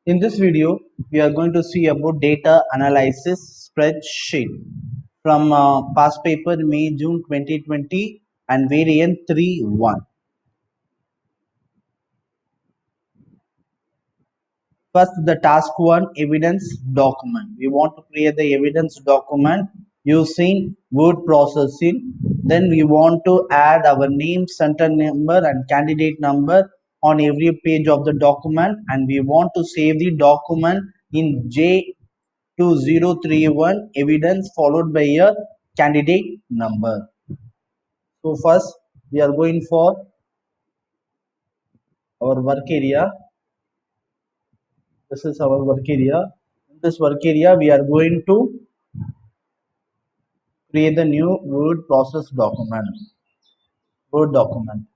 In this video, we are going to see about data analysis spreadsheet from past paper May June 2020 and variant 3.1. First, the task 1 evidence document. We want to create the evidence document using word processing. Then we want to add our name, center number and candidate number on every page of the document, and we want to save the document in J2031 evidence followed by a candidate number. So first we are going for our work area. This is our work area. In this work area, we are going to create the new Word process document. Word document.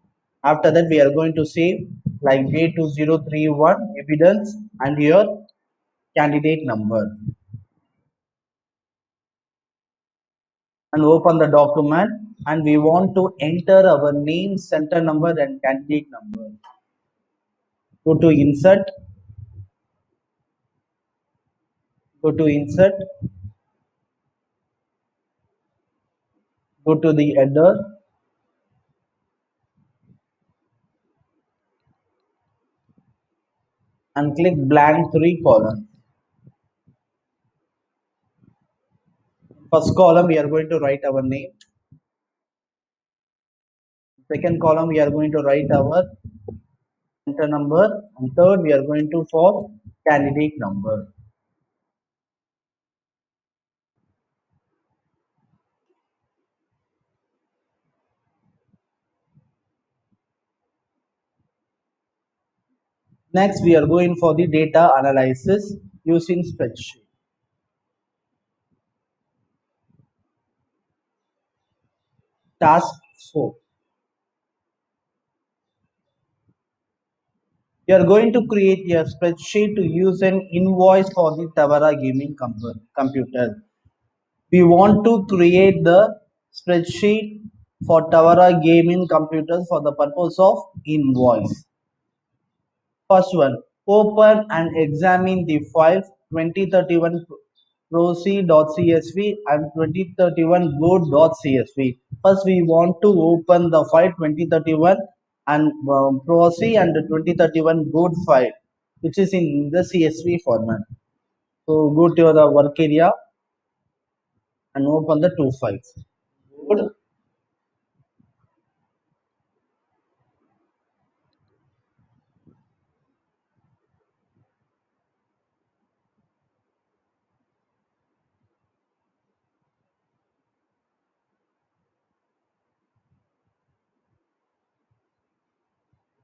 After that, we are going to save like J2031 evidence and your candidate number. And open the document, and we want to enter our name, center number and candidate number. Go to insert. Go to insert. Go to the header and click blank 3 columns. First column we are going to write our name. Second column we are going to write our center number, and third we are going to for candidate number. Next we are going for the data analysis using spreadsheet. Task 4. We are going to create a spreadsheet to use an invoice for the Tavara gaming computer. We want to create the spreadsheet for Tavara gaming computers for the purpose of invoice. First one, open and examine the files 2031 proc.csv and 2031 go.csv. First, we want to open the file 2031 and proc and 2031 go file, which is in the CSV format. So go to the work area and open the two files. Good.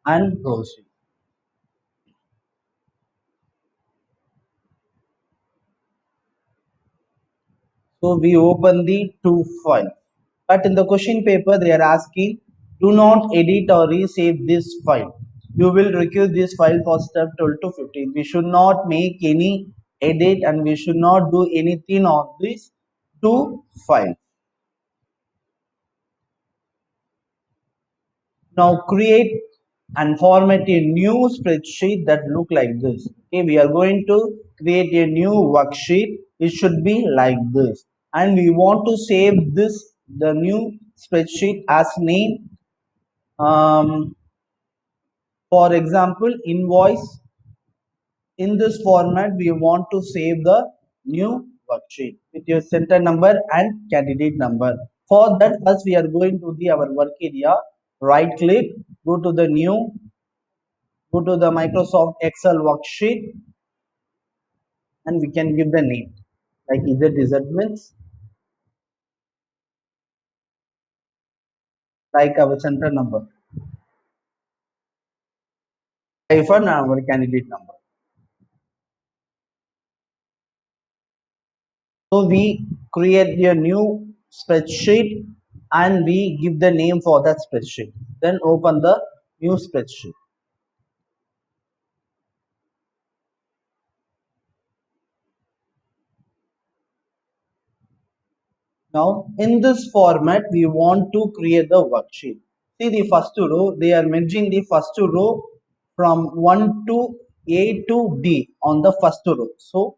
And proceed. So we open the two files. But in the question paper, they are asking, do not edit or resave this file. You will receive this file for step 12 to 15. We should not make any edit and we should not do anything on these two files. Now create and format a new spreadsheet that look like this. Okay, we are going to create a new worksheet. It should be like this, and we want to save this the new spreadsheet as name. For example, invoice. In this format, we want to save the new worksheet with your center number and candidate number. For that, first we are going to our work area, right click, go to the new, go to the Microsoft Excel worksheet, and we can give the name like Z means like our center number, hyphen our candidate number. So we create a new spreadsheet and we give the name for that spreadsheet. Then open the new spreadsheet. Now in this format, we want to create the worksheet. See the first row, they are merging the first row from 1 to A to D on the first row. So,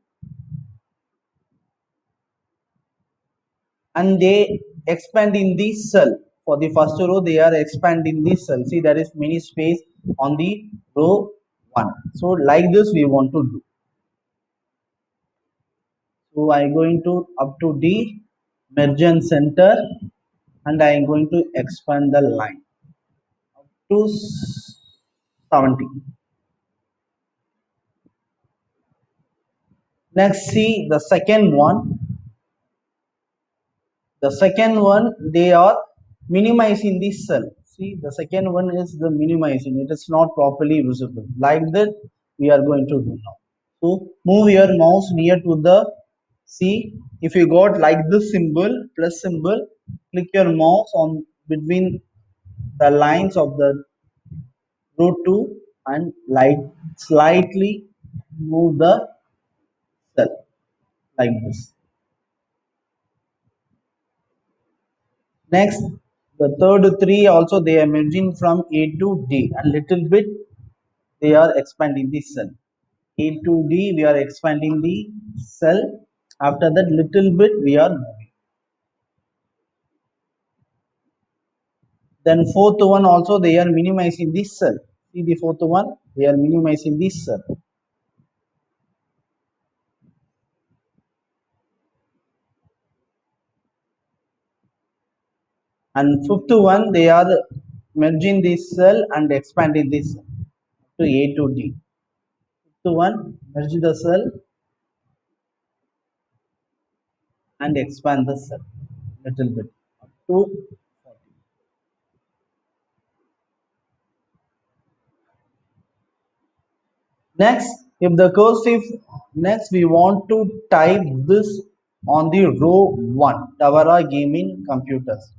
and they expand in the cell. For the first row, they are expanding the cell. See, there is many space on the row 1. So, like this we want to do. So, I am going to up to D, merge and center, and I am going to expand the line to 70. Next, see the second one. The second one, they are minimizing the cell. See, the second one is the minimizing, it is not properly visible. Like that we are going to do now. So move your mouse near to the, see, if you got like this symbol, plus symbol, click your mouse on between the lines of the row 2 and light slightly move the cell like this. Next, the third three also they are merging from A to D, and little bit they are expanding the cell. A to D we are expanding the cell. After that, little bit we are moving. Then fourth one also they are minimizing this cell. See the fourth one, they are minimizing this cell. And fifth one they are merging this cell and expanding this cell to A to D. Fifth one, merge the cell and expand the cell little bit to 40. Next, if the cursive, next we want to type this on the row 1, Tavara Gaming Computers.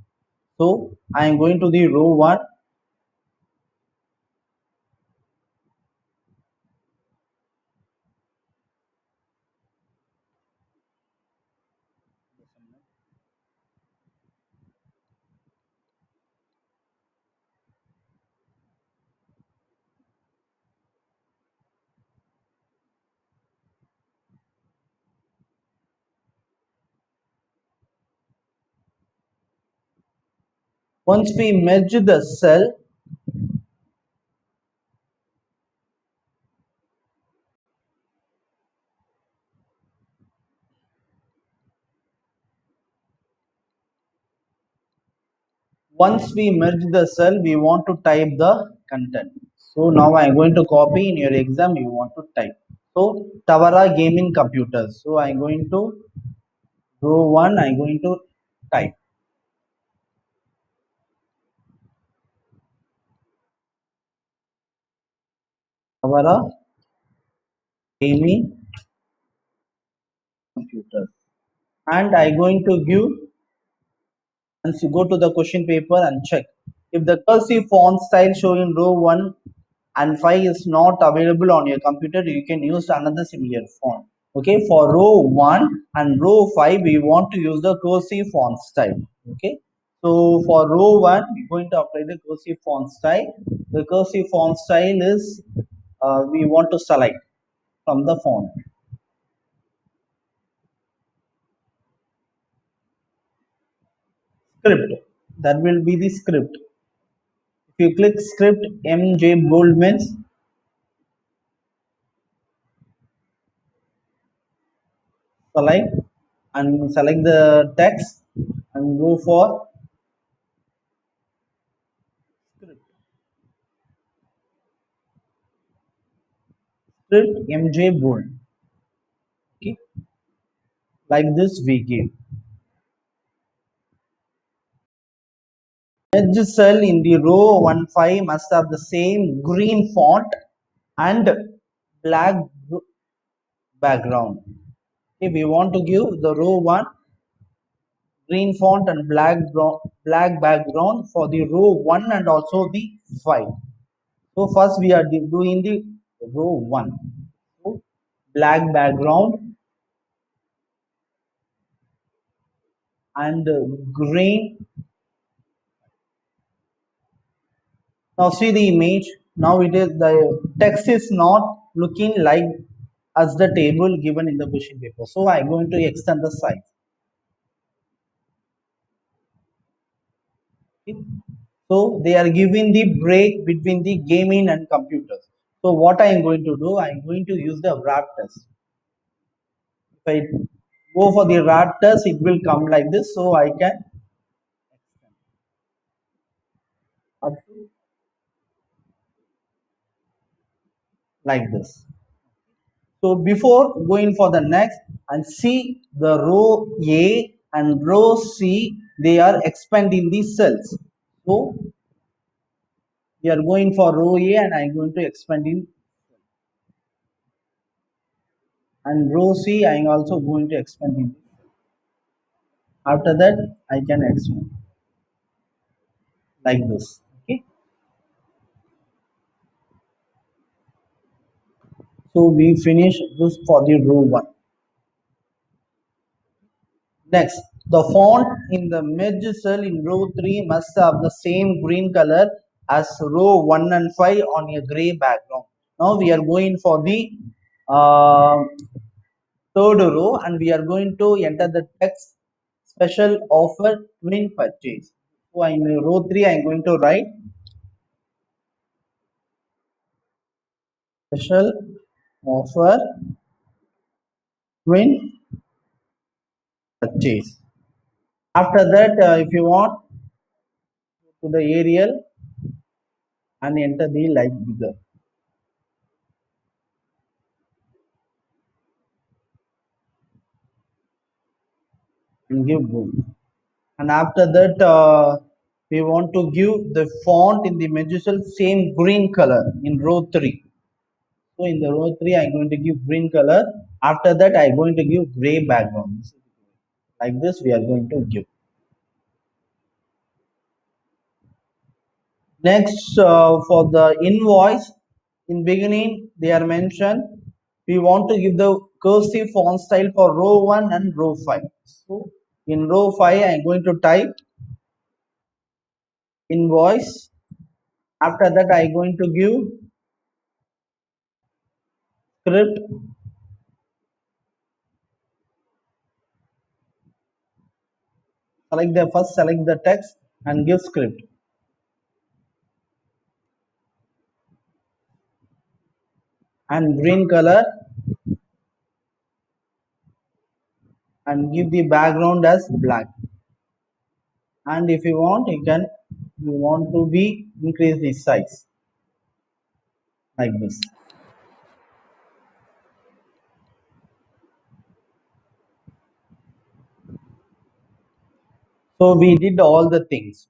So I am going to the row 1. Once we merge the cell, we want to type the content. So now I am going to copy, in your exam you want to type. So Tavara Gaming Computers. So I am going to row 1, I am going to type Tavara Gaming Computers, and I am going to give, once you go to the question paper and check if the cursive font style shown in row 1 and 5 is not available on your computer, you can use another similar font. Okay, for row 1 and row 5 we want to use the cursive font style. Okay, so for row 1 we're going to apply the cursive font style. The cursive font style is, we want to select from the font script, that will be the script. If you click script, MJ bold means select, and select the text and go for script, MJ bold. Okay, like this we give. Edge cell in the row 1 5 must have the same green font and black background. Okay, we want to give the row 1 green font and black background for the row 1 and also the 5. So first we are doing the row 1. So black background and green. Now see the image. Now it is, the text is not looking like as the table given in the question paper. So I'm going to extend the size. Okay. So they are giving the break between the gaming and computers. So what I am going to do, I am going to use the wrap test. If I go for the wrap test, it will come like this. So I can up to like this. So before going for the next and see the row A and row C, they are expanding the cells. So we are going for row A and I am going to expand in, and row C I am also going to expand in. After that I can expand like this. Okay. So we finish this for the row 1. Next, the font in the merge cell in row 3 must have the same green color as row 1 and 5 on a gray background. Now we are going for the uh, third row and we are going to enter the text special offer twin purchase. So in row 3 I am going to write special offer twin purchase. After that, if you want to the Arial and enter the light bigger and give bold. And after that, we want to give the font in the Magician same green color in row 3. So in the row 3, I'm going to give green color. After that, I'm going to give gray background. Like this, we are going to give. Next, for the invoice, in beginning, they are mentioned. We want to give the cursive font style for row 1 and row 5. So in row 5, I'm going to type invoice. After that, I'm going to give script. Select the text and give script and green color and give the background as black. And if you want, you want to be increase the size like this. So we did all the things.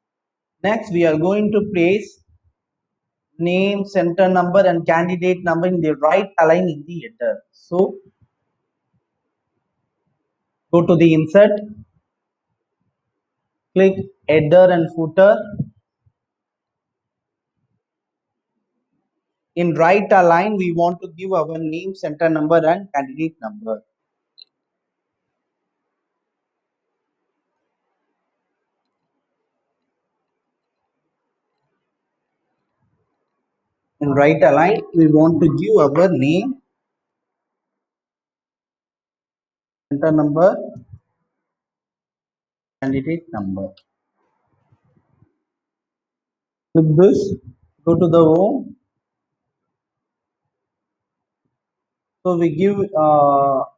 Next, we are going to place name, center number, and candidate number in the right align in the header. So go to the insert, click header and footer. In right align, we want to give our name, center number, and candidate number. In right align, we want to give our name, center number, candidate number. With this, go to the home. So we give our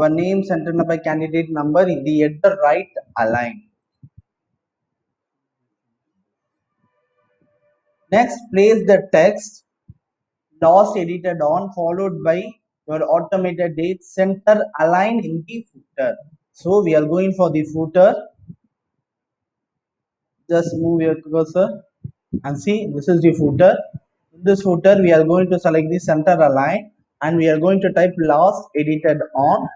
name, center number, candidate number in the header right align. Next, place the text last edited on followed by your automated date center align in the footer. So we are going for the footer. Just move your cursor and see this is the footer. In this footer we are going to select the center align and we are going to type last edited on.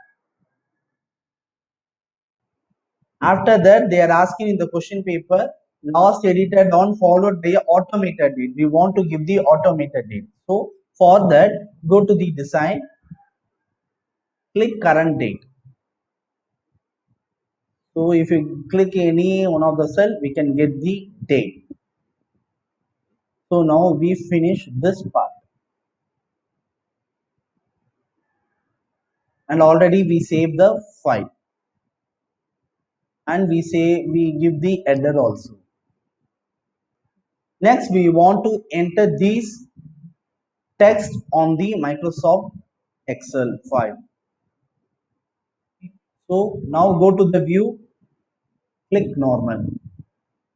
After that they are asking in the question paper last edited on followed by automated date. We want to give the automated date. So for that go to the design, click current date. So if you click any one of the cell we can get the date. So now we finish this part. and already we save the file, and we say we give the header also. Next, we want to enter these text on the Microsoft Excel file. So now go to the view, click normal.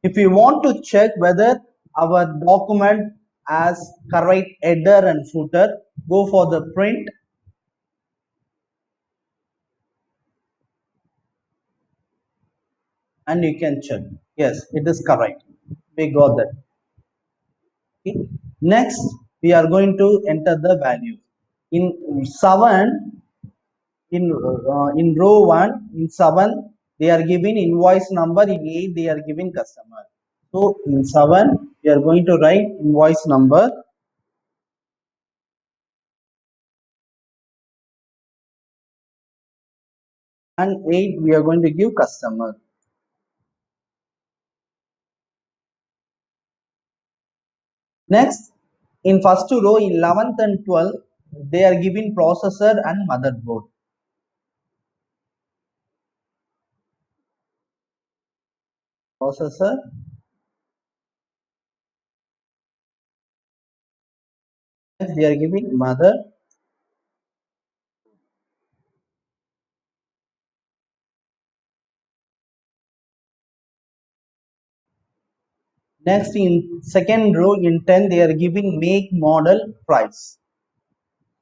If you want to check whether our document has correct header and footer, go for the print and you can check. Yes, it is correct. We got that. Okay. Next, we are going to enter the value. In 7, in row 1, in 7, they are giving invoice number. In 8, they are giving customer. So in 7, we are going to write invoice number, and 8 we are going to give customer. Next, in first row, 11th and 12th, they are giving processor and motherboard. Processor, next they are giving mother. Next, in second row, in 10, they are giving make, model, price.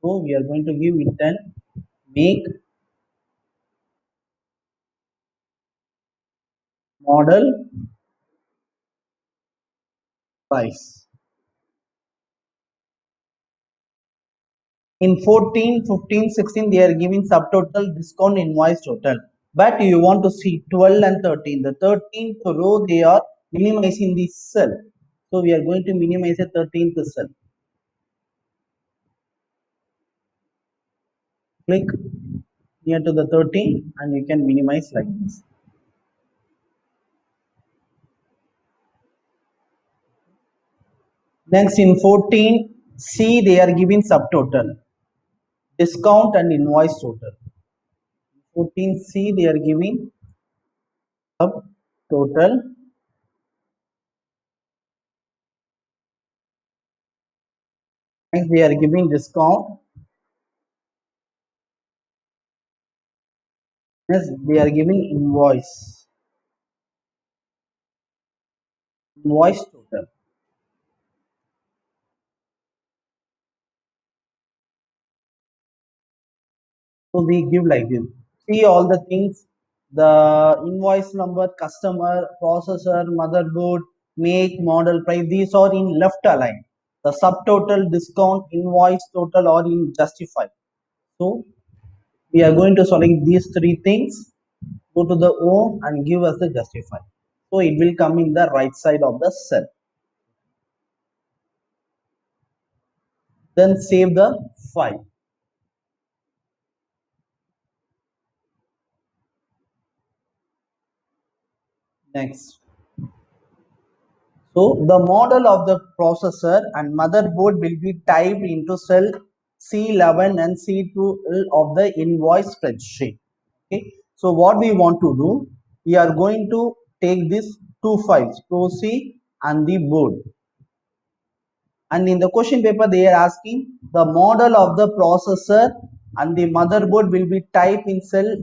So we are going to give in 10 make, model, price. In 14, 15, 16, they are giving subtotal, discount, invoice total. But you want to see 12 and 13. The 13th row, they are minimizing the cell. So we are going to minimize the 13th cell. Click near to the 13 and you can minimize like this. Next, in 14, C, they are giving subtotal, discount and invoice total. 14C, they are giving subtotal. Next, they are giving discount. Next, they are giving invoice total. So we give like this. See all the things, the invoice number, customer, processor, motherboard, make, model, price. These are in left align. The subtotal, discount, invoice total are in justify. So we are going to select these three things. Go to the home and give us the justify. So it will come in the right side of the cell. Then save the file. Next. So the model of the processor and motherboard will be typed into cell C11 and C12 of the invoice spreadsheet. Okay. So what we want to do, we are going to take these two files, ProC and the board. And in the question paper, they are asking the model of the processor and the motherboard will be typed in cell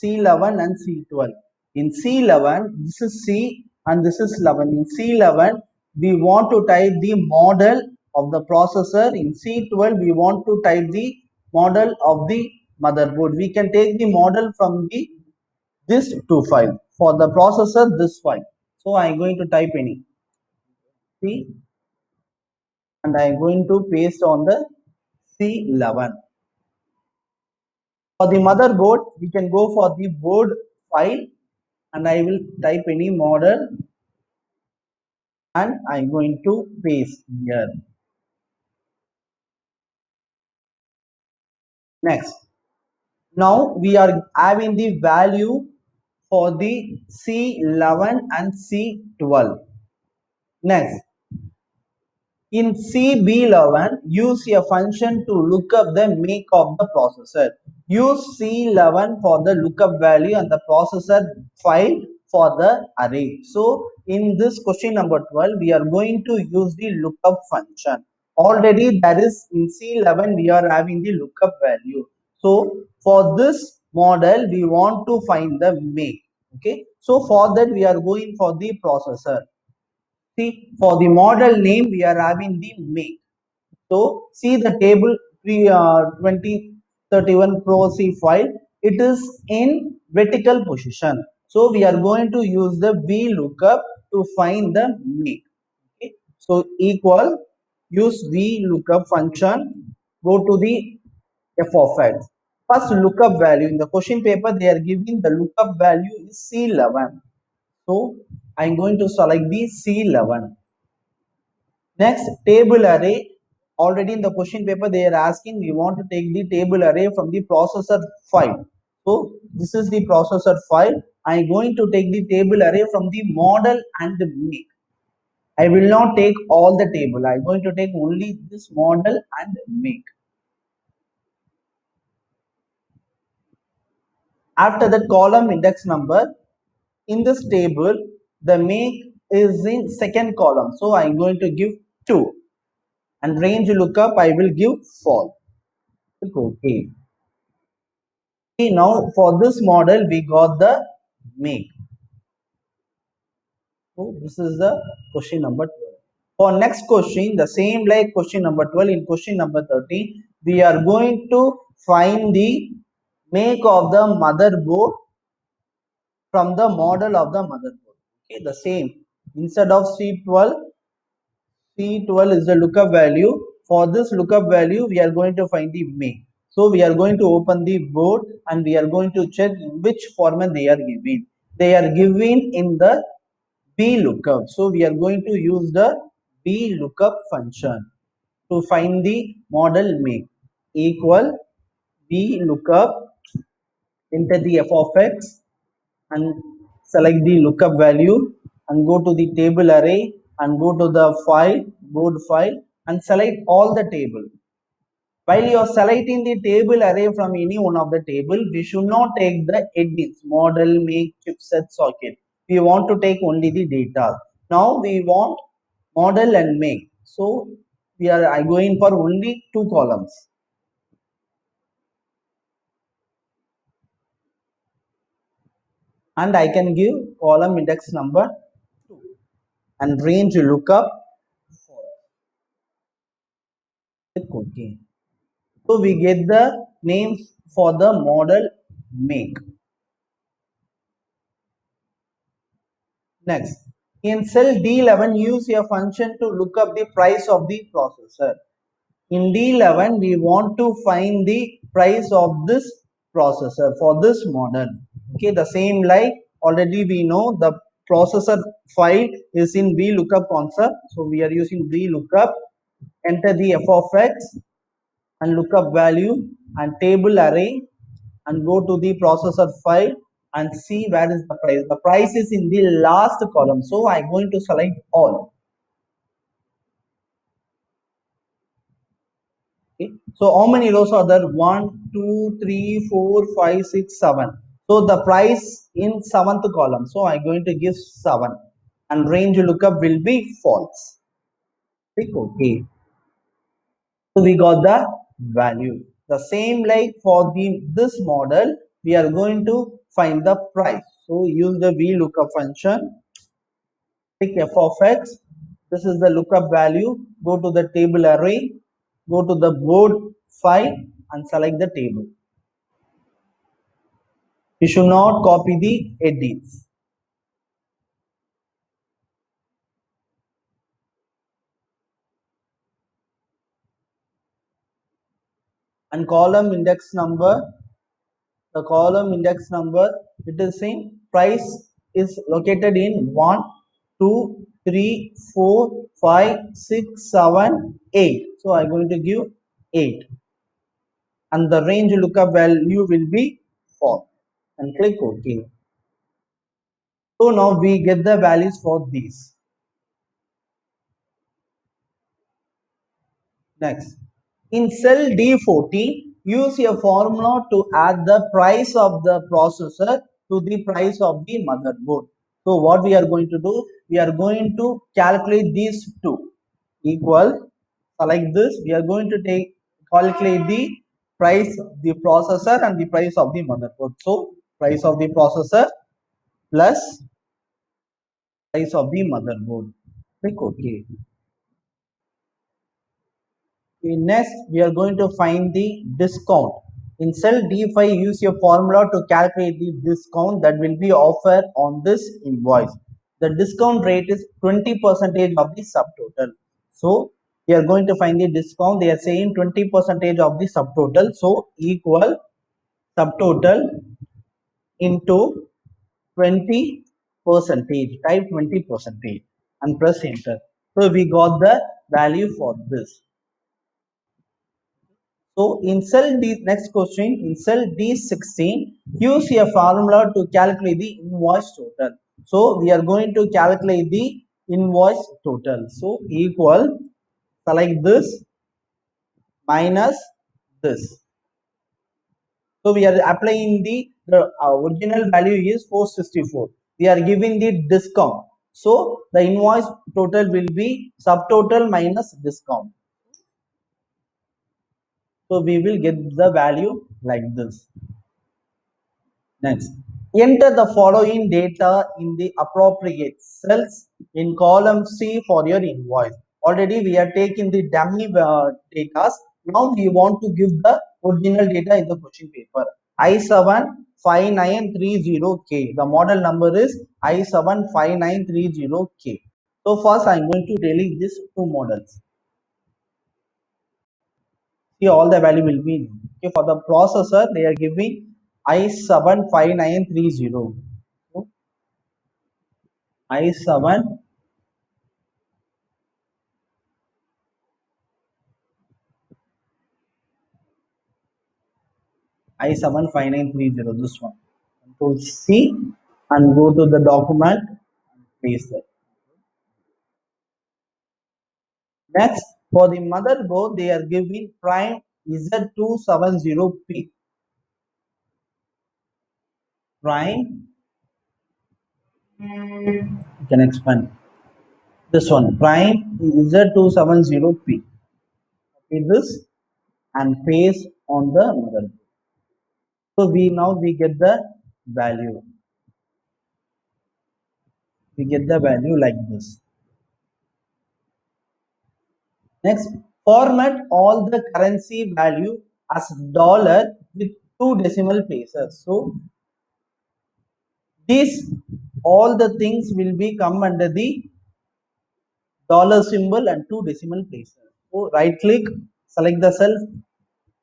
C11 and C12. In C11, this is C and this is 11. In C11, we want to type the model of the processor. In C12, we want to type the model of the motherboard. We can take the model from the this two file. For the processor, this file. So I am going to type any C and I am going to paste on the C11. For the motherboard, we can go for the board file and I will type any model and I'm going to paste here. Next, now we are having the value for the C11 and C12. Next, In CB11, use a function to look up the make of the processor. Use C11 for the lookup value and the processor file for the array. So in this question number 12, we are going to use the lookup function. Already there is in C11 we are having the lookup value. So for this model we want to find the make. Okay. So for that we are going for the processor. See, for the model name, we are having the make. So, see the table 2031 Pro C file. It is in vertical position. So, we are going to use the VLOOKUP to find the make. Okay. So, equal, use VLOOKUP function, go to the f of x. First lookup value in the question paper, they are giving the lookup value is C11. So, I am going to select the C11. Next, table array. Already in the question paper, they are asking we want to take the table array from the processor file. So this is the processor file. I am going to take the table array from the model and the make. I will not take all the table. I am going to take only this model and make. After that column index number, in this table, the make is in second column. So I am going to give 2. And range lookup, I will give false. Click OK. Now for this model we got the make. So this is the question number 12. For next question, the same like question number 12, in question number 13 we are going to find the make of the motherboard from the model of the motherboard. Okay, the same, instead of C12 is the lookup value. For this lookup value, we are going to find the make. So we are going to open the board and we are going to check which format they are giving. They are given in the VLOOKUP. So we are going to use the VLOOKUP function to find the model make. Equal VLOOKUP, enter the f of x and select the lookup value and go to the table array and go to the file, board file, and select all the table. While you are selecting the table array from any one of the table, we should not take the headings, model, make, chipset, socket. We want to take only the data. Now we want model and make. So we are going for only 2 columns. And I can give column index number 2 and range lookup. Click OK. So we get the names for the model make. Next, in cell D11, use a function to look up the price of the processor. In D11, we want to find the price of this processor for this model. Okay, the same like already we know the processor file is in VLOOKUP concept. So we are using VLOOKUP. Enter the f of x and lookup value and table array and go to the processor file and see where is the price. The price is in the last column. So I'm going to select all. Okay. So how many rows are there? 1, 2, 3, 4, 5, 6, 7. So the price in 7th column. So I'm going to give 7 and range lookup will be false. Click OK. So we got the value. The same like for the this model, we are going to find the price. So use the VLOOKUP function. Pick f of x. This is the lookup value. Go to the table array. Go to the board file and select the table. You should not copy the headings. And column index number, the column index number, it is saying price is located in 1, 2, 3, 4, 5, 6, 7, 8. So I'm going to give 8 and the range lookup value will be 4 and click OK. So now we get the values for these. Next, in cell D14, use a formula to add the price of the processor to the price of the motherboard. So what we are going to do, we are going to calculate these two equal. Like this, we are going to calculate the price of the processor and the price of the motherboard. So price of the processor plus price of the motherboard. Click OK. Next, we are going to find the discount. In cell D5, use your formula to calculate the discount that will be offered on this invoice. The discount rate is 20% of the subtotal. So, we are going to find the discount. They are saying 20% of the subtotal. So, equal subtotal into 20 percentage. Type 20 percentage and press enter. So, we got the value for this. So in cell D, next question, in cell D16, use a formula to calculate the invoice total. So we are going to calculate the invoice total. So equal, select this minus this. So we are applying the original value is 464. We are giving the discount. So the invoice total will be subtotal minus discount. So we will get the value like this. Next, enter the following data in the appropriate cells in column C for your invoice. Already we are taking the dummy data. Now we want to give the original data in the question paper. I75930K. The model number is I75930K. So first I am going to delete these two models. See, all the value will be okay. For the processor, they are giving I75930. So I7 I75930. This one. Control C and go to the document and paste that. Next, for the motherboard, they are giving Prime Z270P. Prime, you can expand this one. Prime Z270P. Copy this and paste on the motherboard. So we get the value. We get the value like this. Next, format all the currency value as dollar with two decimal places. So these all the things will be come under the dollar symbol and two decimal places. So right click, select the cell,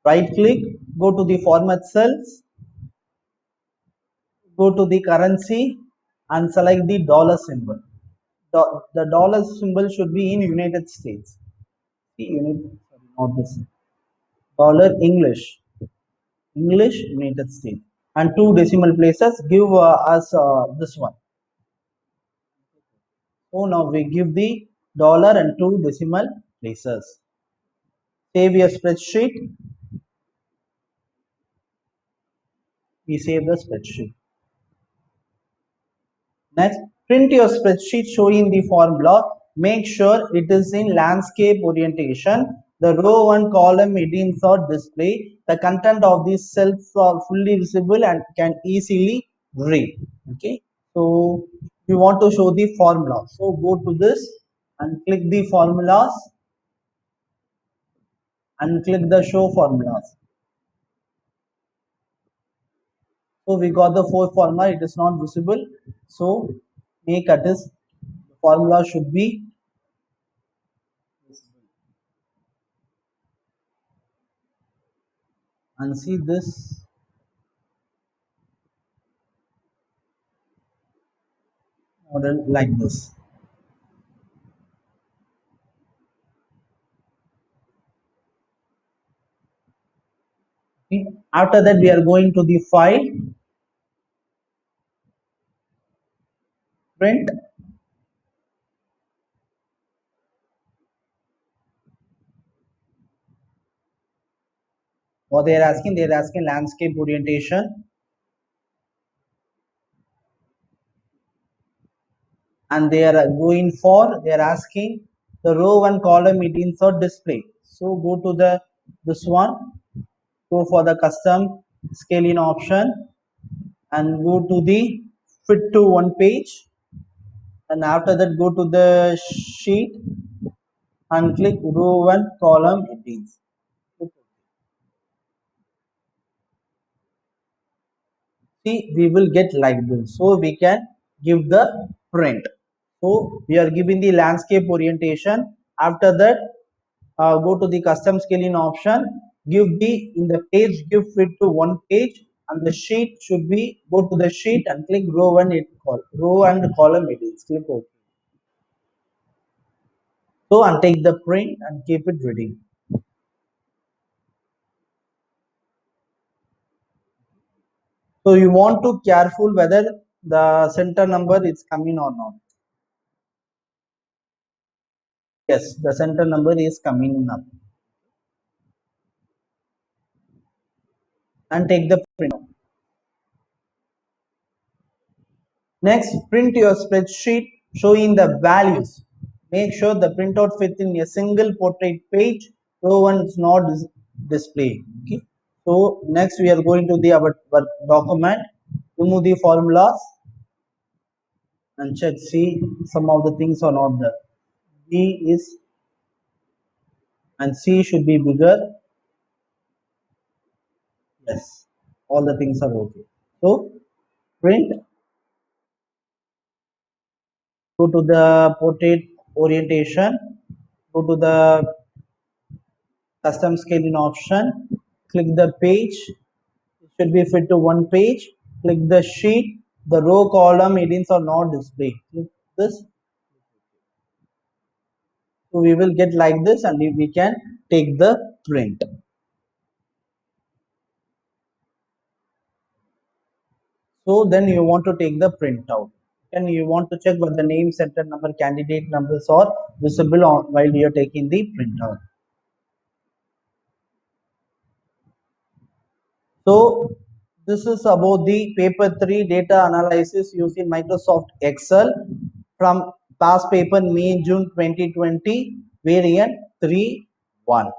right click, go to the format cells, go to the currency and select the dollar symbol. The dollar symbol should be in United States. Sorry, not this. Dollar English United States. And two decimal places give us this one. So now we give the dollar and two decimal places. Save your spreadsheet. We save the spreadsheet. Next, print your spreadsheet showing the formula. Make sure it is in landscape orientation. The row 1 column headings are displayed. The content of these cells are fully visible and can easily read. Okay. So we want to show the formula. So go to this and click the formulas and click the show formulas. So we got the fourth formula. It is not visible. So make it is the formula should be visible. And see this model like this. Okay. After that we are going to the file, print, What they are asking? They are asking landscape orientation, and they are going for, they are asking the row one column it insert display. So go to the this one, go for the custom scaling option and go to the fit to one page, and after that go to the sheet and click row one column headings. See, we will get like this, so we can give the print. So we are giving the landscape orientation. After that, go to the custom scaling option, give the in the page give fit to one page, and the sheet should be, go to the sheet and click row one it call row and column headings, click OK. So and take the print and keep it ready. So you want to careful whether the center number is coming or not. Yes, the center number is coming up. And take the print out. Next, print your spreadsheet showing the values. Make sure the printout fits in a single portrait page. Row one is not displayed. Okay. So next we are going to the our document. Remove the formulas and check. See, some of the things are not there. B is and C should be bigger. Yes, all the things are okay. So print. Go to the portrait orientation. Go to the custom scaling option, click the page, it should be fit to one page, click the sheet, the row column headings are not displayed, click this. So we will get like this and we can take the print. So then you want to take the print out and you want to check whether the name, center number, candidate numbers are visible on, while you are taking the print out. So this is about the paper 3 data analysis using Microsoft Excel from past paper May June 2020 variant 3.1.